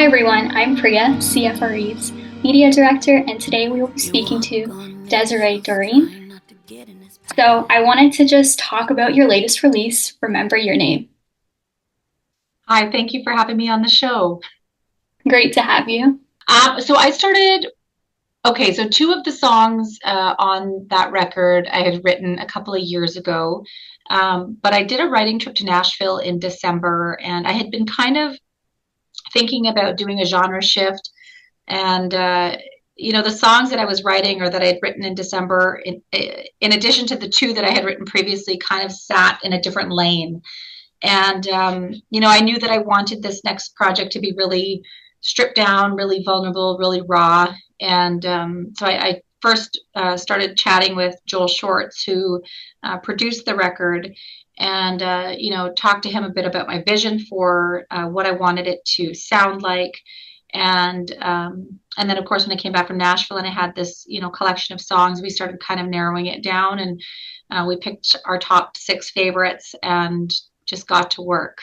everyone, I'm Priya, CFRE's Media Director, and today we will be speaking to Desiree Dorion. So I wanted to just talk about your latest release, Remember Your Name. Hi, thank you for having me on the show. Great to have you. So I started, okay, so two of the songs on that record I had written a couple of years ago. But I did a writing trip to Nashville in December, and I had been kind of thinking about doing a genre shift. And, the songs that I was writing or that I had written in December, in addition to the two that I had written previously, kind of sat in a different lane. And, I knew that I wanted this next project to be really stripped down, really vulnerable, really raw. And so I first started chatting with Joel Shorts, who produced the record, and, talked to him a bit about my vision for what I wanted it to sound like. And then, of course, when I came back from Nashville and I had this, collection of songs, we started kind of narrowing it down, and we picked our top six favorites and just got to work.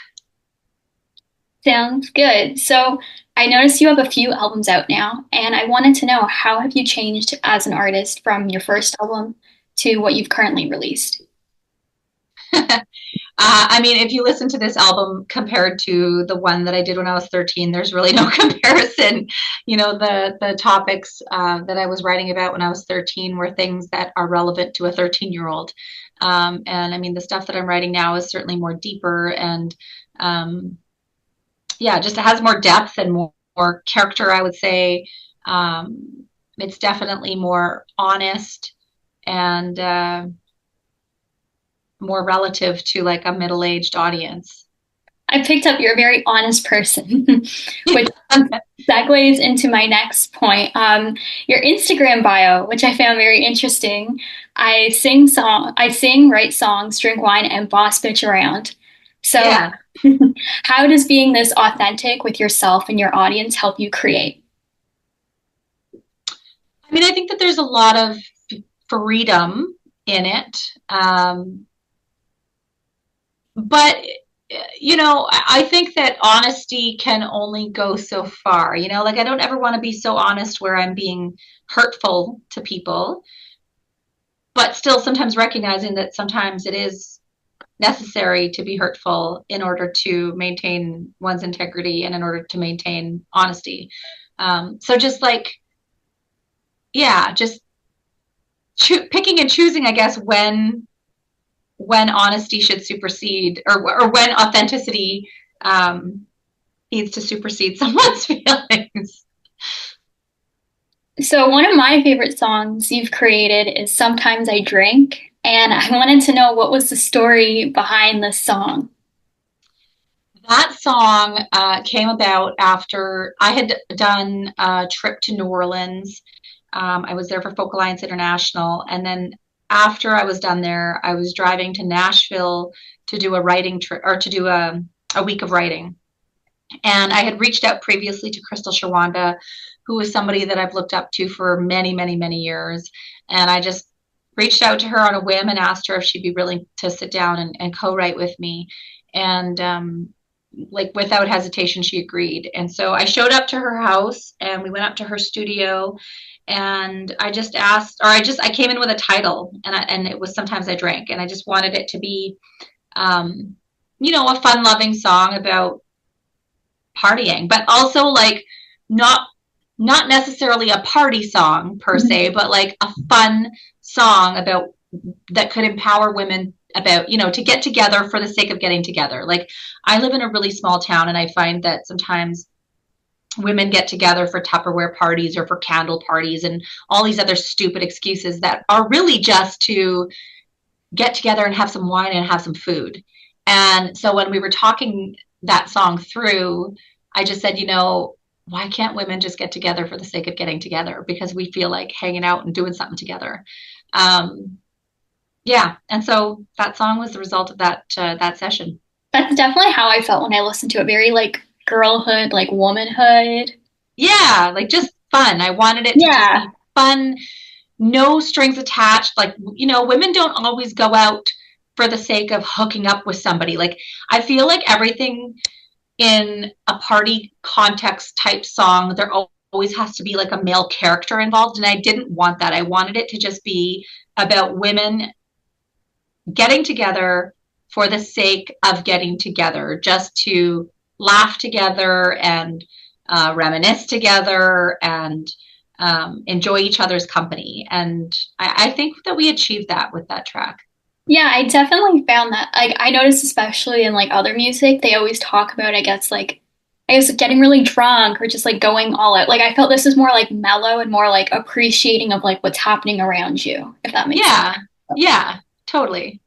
Sounds good. So I noticed you have a few albums out now, and I wanted to know how have you changed as an artist from your first album to what you've currently released? I mean, if you listen to this album compared to the one that I did when I was 13, there's really no comparison. The topics that I was writing about when I was 13 were things that are relevant to a 13-year-old. And I mean, the stuff that I'm writing now is certainly more deeper and, yeah, just it has more depth and more character, I would say. It's definitely more honest and more relative to like a middle-aged audience. I picked up you're a very honest person, which segues into my next point. Your Instagram bio, which I found very interesting. I sing, write songs, drink wine, and boss bitch around. So, Yeah. how does being this authentic with yourself and your audience help you create? I mean, I think that there's a lot of freedom in it. But I think that honesty can only go so far. Like I don't ever want to be so honest where I'm being hurtful to people, but still sometimes recognizing that sometimes it is necessary to be hurtful in order to maintain one's integrity and in order to maintain honesty. So just like, yeah, just picking and choosing, I guess, when honesty should supersede or when authenticity needs to supersede someone's feelings. So, one of my favorite songs you've created is Sometimes I Drink, and I wanted to know what was the story behind this song. That song came about after I had done a trip to New Orleans. I was there for Folk Alliance International, and then after I was done there, I was driving to Nashville to do a writing trip or to do a week of writing. And I had reached out previously to Crystal Shawanda, who was somebody that I've looked up to for many, many, many years. And I just reached out to her on a whim and asked her if she'd be willing to sit down and co-write with me. And like without hesitation, she agreed. And so I showed up to her house and we went up to her studio and I just asked, or I came in with a title and it was Sometimes I Drank. And I just wanted it to be, a fun loving song about partying, but also like not not necessarily a party song per se, but like a fun song about that could empower women about, to get together for the sake of getting together. Like I live in a really small town and I find that sometimes women get together for Tupperware parties or for candle parties and all these other stupid excuses that are really just to get together and have some wine and have some food. And so when we were talking that song through, I just said, why can't women just get together for the sake of getting together? Because we feel like hanging out and doing something together. Yeah, and so that song was the result of that session. That's definitely how I felt when I listened to it. Very like girlhood, like womanhood. Yeah, like just fun. I wanted it to just be Yeah. fun, no strings attached. Like, women don't always go out for the sake of hooking up with somebody. Like, I feel like everything in a party context type song, there always has to be like a male character involved. And I didn't want that. I wanted it to just be about women getting together for the sake of getting together, just to laugh together and reminisce together and enjoy each other's company. And I think that we achieved that with that track. Yeah, I definitely found that. Like, I noticed, especially in like other music, they always talk about, I guess getting really drunk or just like going all out. Like, I felt this is more like mellow and more like appreciating of like what's happening around you, if that makes sense. Yeah, yeah, totally.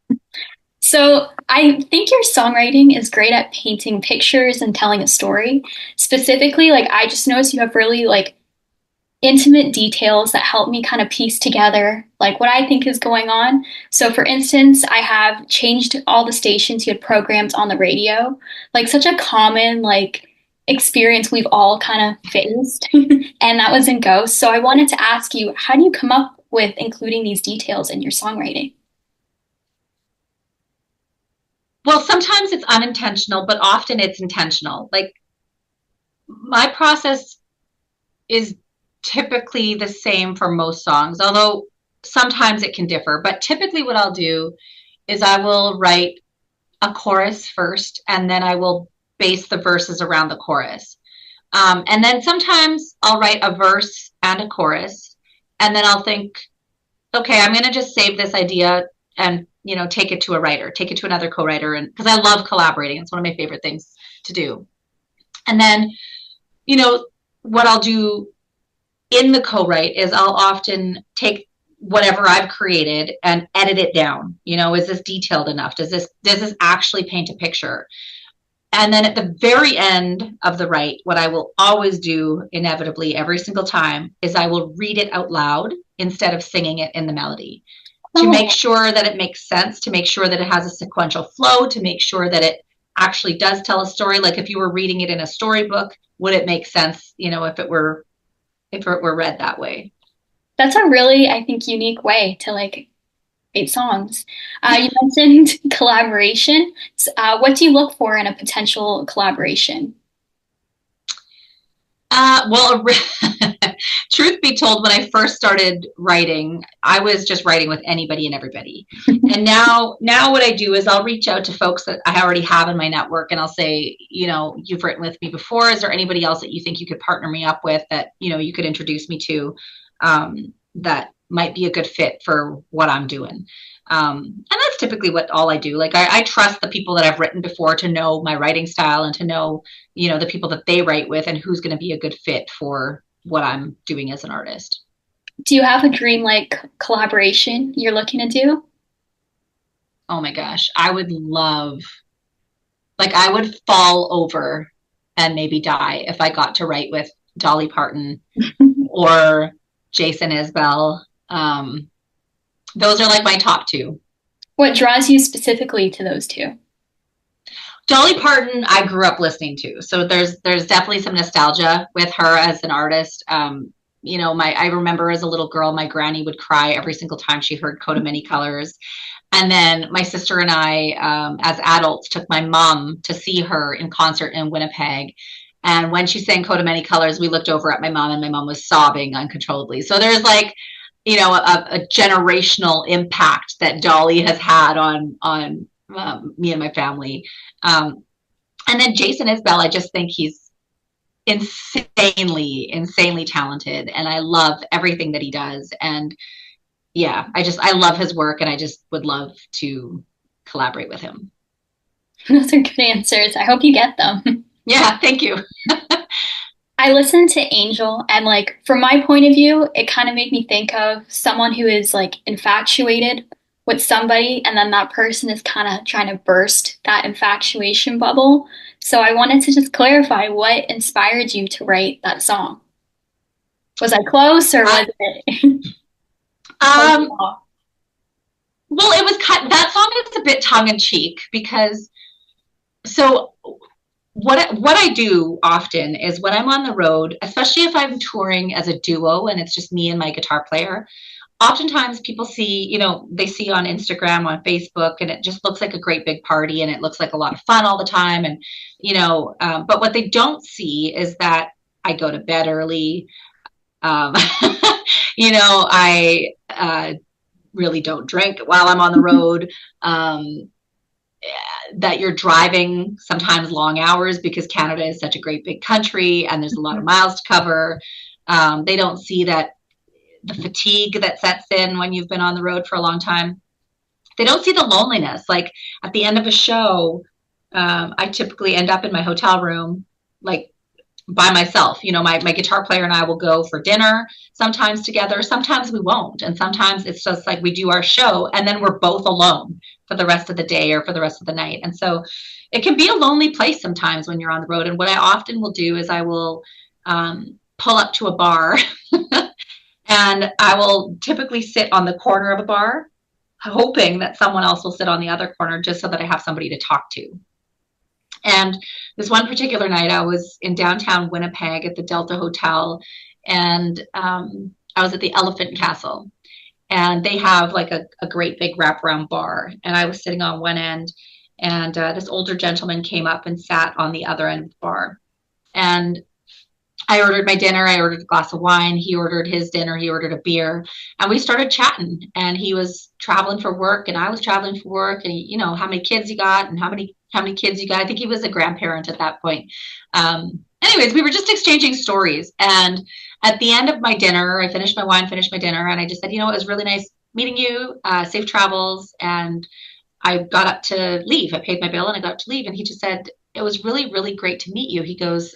So I think your songwriting is great at painting pictures and telling a story. Specifically, like I just noticed you have really like intimate details that help me kind of piece together like what I think is going on. So for instance, I have changed all the stations you had programmed on the radio, like such a common like experience we've all kind of faced. And that was in Ghost. So I wanted to ask you, how do you come up with including these details in your songwriting? Well, sometimes it's unintentional, but often it's intentional. Like my process is typically the same for most songs, although sometimes it can differ. But typically, what I'll do is I will write a chorus first, and then I will base the verses around the chorus. And then sometimes I'll write a verse and a chorus, and then I'll think, okay, I'm going to just save this idea and take it to a writer, take it to another co-writer, and because I love collaborating, it's one of my favorite things to do. And then, what I'll do in the co-write is I'll often take whatever I've created and edit it down. Is this detailed enough? Does this actually paint a picture? And then at the very end of the write, what I will always do inevitably every single time is I will read it out loud instead of singing it in the melody to make sure that it makes sense, to make sure that it has a sequential flow, to make sure that it actually does tell a story. Like if you were reading it in a storybook, would it make sense, if it were read that way? That's a really, I think, unique way to like create songs. You mentioned collaboration. What do you look for in a potential collaboration? Well, truth be told, when I first started writing, I was just writing with anybody and everybody. And now what I do is I'll reach out to folks that I already have in my network, and I'll say, you've written with me before. Is there anybody else that you think you could partner me up with that, you could introduce me to, that might be a good fit for what I'm doing? And that's typically all I do. Like I trust the people that I've written before to know my writing style and to know, the people that they write with and who's going to be a good fit for what I'm doing as an artist. Do you have a dream like collaboration you're looking to do? Oh my gosh, I would I would fall over and maybe die if I got to write with Dolly Parton or Jason Isbell. Those are like my top two. What draws you specifically to those two? Dolly Parton, I grew up listening to, so there's definitely some nostalgia with her as an artist. I remember as a little girl, my granny would cry every single time she heard Coat of Many Colors. And then my sister and I, as adults, took my mom to see her in concert in Winnipeg. And when she sang Coat of Many Colors, we looked over at my mom, and my mom was sobbing uncontrollably. So there's like, a generational impact that Dolly has had on me and my family. And then Jason Isbell, I just think he's insanely talented, and I love everything that he does. And yeah, I love his work, and I just would love to collaborate with him. Those are good answers. I hope you get them. Yeah, thank you. I listened to Angel, and like from my point of view, it kind of made me think of someone who is like infatuated with somebody, and then that person is kind of trying to burst that infatuation bubble. So I wanted to just clarify what inspired you to write that song. Was I close, or was it? Um, well, it was that song is a bit tongue in cheek because so what I do often is when I'm on the road, especially if I'm touring as a duo and it's just me and my guitar player, oftentimes people see, they see on Instagram, on Facebook, and it just looks like a great big party and it looks like a lot of fun all the time. And, but what they don't see is that I go to bed early. Um, I really don't drink while I'm on the road. That you're driving sometimes long hours because Canada is such a great big country and there's a lot of miles to cover. They don't see that the fatigue that sets in when you've been on the road for a long time. They don't see the loneliness. Like at the end of a show, I typically end up in my hotel room, like by myself. My guitar player and I will go for dinner sometimes together. Sometimes we won't. And sometimes it's just like we do our show and then we're both alone for the rest of the day or for the rest of the night. And so it can be a lonely place sometimes when you're on the road. And what I often will do is I will pull up to a bar and I will typically sit on the corner of a bar, hoping that someone else will sit on the other corner just so that I have somebody to talk to. And this one particular night, I was in downtown Winnipeg at the Delta Hotel, and I was at the Elephant Castle. And they have like a great big wraparound bar. And I was sitting on one end, and this older gentleman came up and sat on the other end of the bar. And I ordered my dinner. I ordered a glass of wine. He ordered his dinner. He ordered a beer. And we started chatting. And he was traveling for work, and I was traveling for work. And, how many kids you got and how many kids you got. I think he was a grandparent at that point. Anyways, we were just exchanging stories. And at the end of my dinner, I finished my wine, finished my dinner. And I just said, it was really nice meeting you. Safe travels. And I got up to leave. I paid my bill and I got up to leave. And he just said, it was really, really great to meet you. He goes,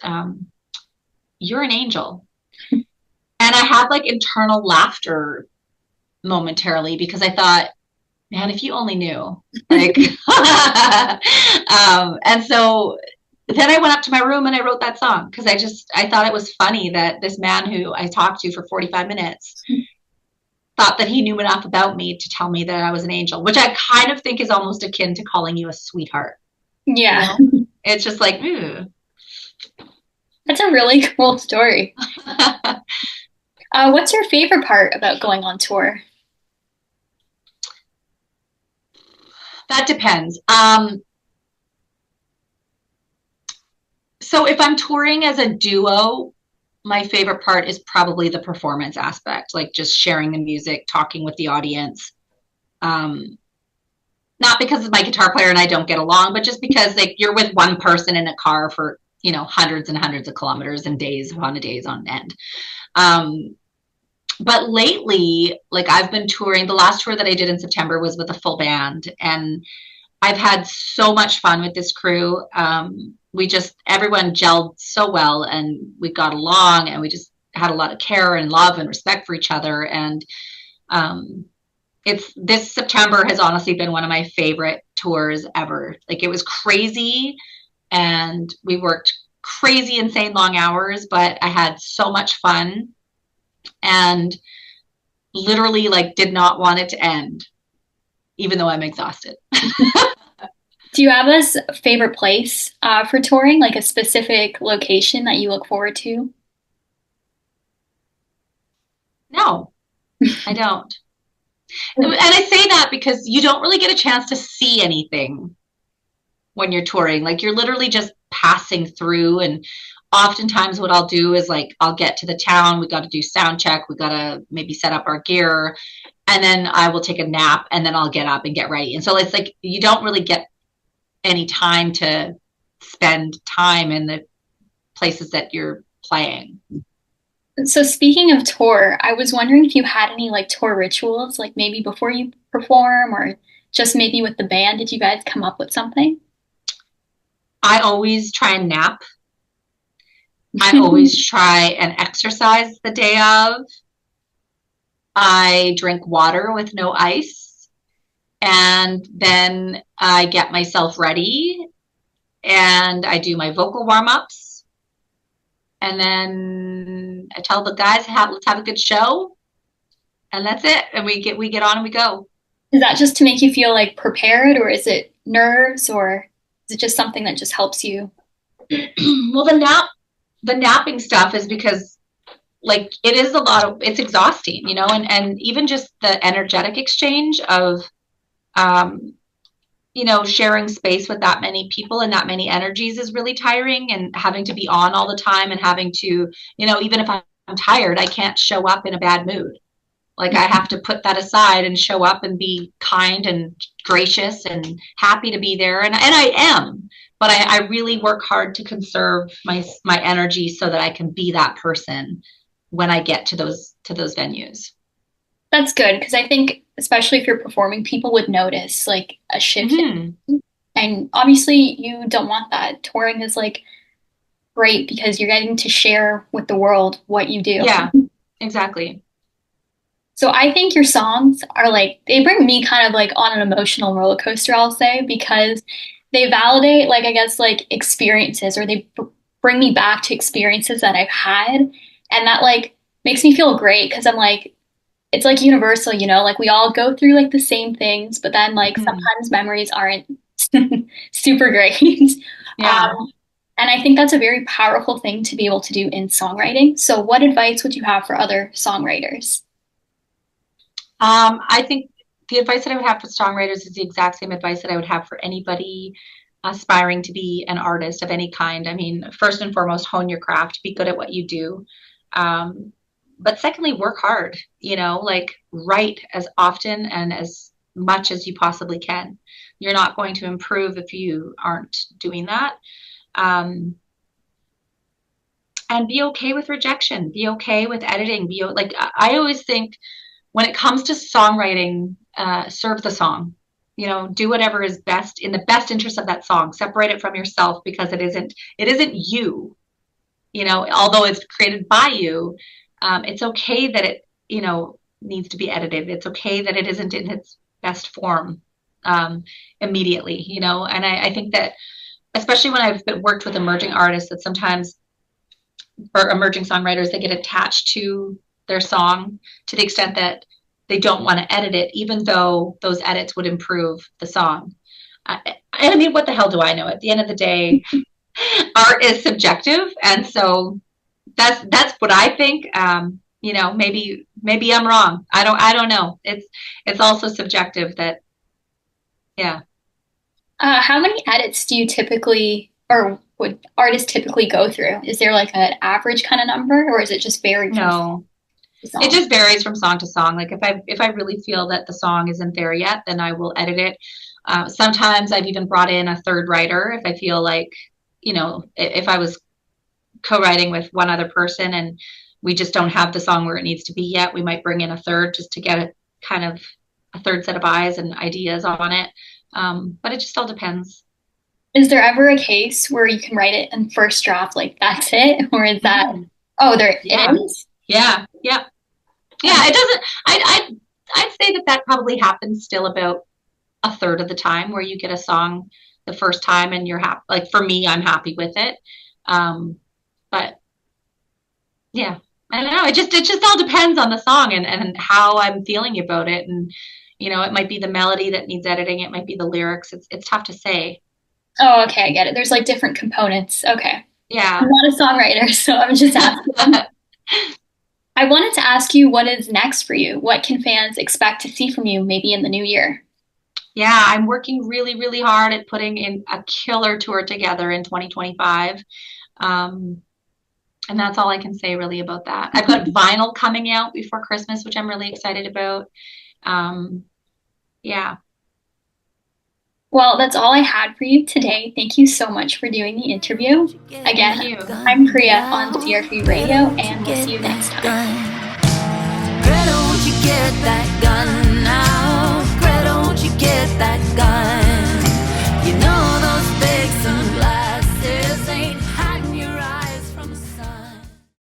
you're an angel. And I had like internal laughter momentarily because I thought, man, if you only knew. Like, and so then I went up to my room and I wrote that song because I thought it was funny that this man who I talked to for 45 minutes thought that he knew enough about me to tell me that I was an angel, which I kind of think is almost akin to calling you a sweetheart. Yeah. It's just like, ooh. That's a really cool story. What's your favorite part about going on tour? That depends. So if I'm touring as a duo, my favorite part is probably the performance aspect, like just sharing the music, talking with the audience. Not because my guitar player and I don't get along, but just because like you're with one person in a car for, hundreds and hundreds of kilometers and days on end. But lately, like I've been touring, the last tour that I did in September was with a full band, and I've had so much fun with this crew. Everyone gelled so well and we got along and we just had a lot of care and love and respect for each other. And this September has honestly been one of my favorite tours ever. Like it was crazy and we worked crazy, insane long hours, but I had so much fun and literally like did not want it to end, even though I'm exhausted. Do you have a favorite place for touring, like a specific location that you look forward to? No, I don't. And I say that because you don't really get a chance to see anything when you're touring. Like you're literally just passing through, and oftentimes what I'll do is like I'll get to the town, we got to do sound check, we got to maybe set up our gear, and then I will take a nap and then I'll get up and get ready. And so it's like you don't really get any time to spend time in the places that you're playing. So speaking of tour, I was wondering if you had any like tour rituals, like maybe before you perform or just maybe with the band. Did you guys come up with something? I always try and nap. I always try and exercise the day of. I drink water with no ice. And then I get myself ready and I do my vocal warm-ups. And then I tell the guys, let's have a good show. And that's it. And we get on and we go. Is that just to make you feel like prepared, or is it nerves, or is it just something that just helps you? Well, the napping stuff is because like it is a lot of, it's exhausting, you know, and even just the energetic exchange of, um, you know, sharing space with that many people and that many energies is really tiring, and having to be on all the time and having to, you know, even if I'm tired, I can't show up in a bad mood. Like I have to put that aside and show up and be kind and gracious and happy to be there. And I am, but I really work hard to conserve my energy so that I can be that person when I get to those venues. That's good because I think, especially if you're performing, people would notice like a shift. Mm-hmm. And obviously, you don't want that. Touring is like great because you're getting to share with the world what you do. Yeah, exactly. So I think your songs are like, they bring me kind of like on an emotional roller coaster, I'll say, because they validate, like, I guess, like experiences, or they bring me back to experiences that I've had. And that like makes me feel great because I'm like, it's like universal, you know, like we all go through like the same things, but then like Mm-hmm. sometimes memories aren't super great. Yeah. And I think that's a very powerful thing to be able to do in songwriting. So, what advice would you have for other songwriters? I think the advice that I would have for songwriters is the exact same advice that I would have for anybody aspiring to be an artist of any kind. I mean, first and foremost, hone your craft, be good at what you do. Um, but secondly, work hard, you know, like write as often and as much as you possibly can. You're not going to improve if you aren't doing that. Um, and be okay with rejection, be okay with editing, like I always think when it comes to songwriting, serve the song. You know, do whatever is best in the best interest of that song. Separate it from yourself because it isn't you. You know, although it's created by you, it's okay that it, you know, needs to be edited. It's okay that it isn't in its best form immediately. You know, and I think that especially when I've worked with emerging artists, that sometimes, or emerging songwriters, they get attached to their song to the extent that they don't want to edit it, even though those edits would improve the song. I mean, what the hell do I know? At the end of the day, art is subjective, and so that's what I think. You know, maybe I'm wrong. I don't know. It's also subjective. That yeah. How many edits do you typically, or would artists typically go through? Is there like an average kind of number, or is it just vary from song No, to it song? just varies from song to song. Like if I really feel that the song isn't there yet, then I will edit it. Sometimes I've even brought in a third writer if I feel like, you know, if I was co-writing with one other person and we just don't have the song where it needs to be yet, we might bring in a third just to get kind of a third set of eyes and ideas on it. But it just all depends. Is there ever a case where you can write it in first draft, like that's it, or is that, Mhm. oh, there it Yeah, is? yeah, yeah, yeah. It doesn't. I'd say that that probably happens still about a third of the time, where you get a song the first time and you're happy. Like for me, I'm happy with it. Um, but yeah, I don't know. It just all depends on the song and how I'm feeling about it. And you know, it might be the melody that needs editing. It might be the lyrics. It's tough to say. Oh, okay, I get it. There's like different components. Okay. I'm Yeah. not a songwriter, so I'm just asking. I wanted to ask you what is next for you? What can fans expect to see from you maybe in the new year? Yeah, I'm working really, really hard at putting in a killer tour together in 2025. Um, and that's all I can say really about that. I've got vinyl coming out before Christmas, which I'm really excited about. Um, yeah, Well, that's all I had for you today. Thank you so much for doing the interview. thank Again, you. I'm Priya on CFRE Radio, and we'll see you next time. Greta, won't you get that gun?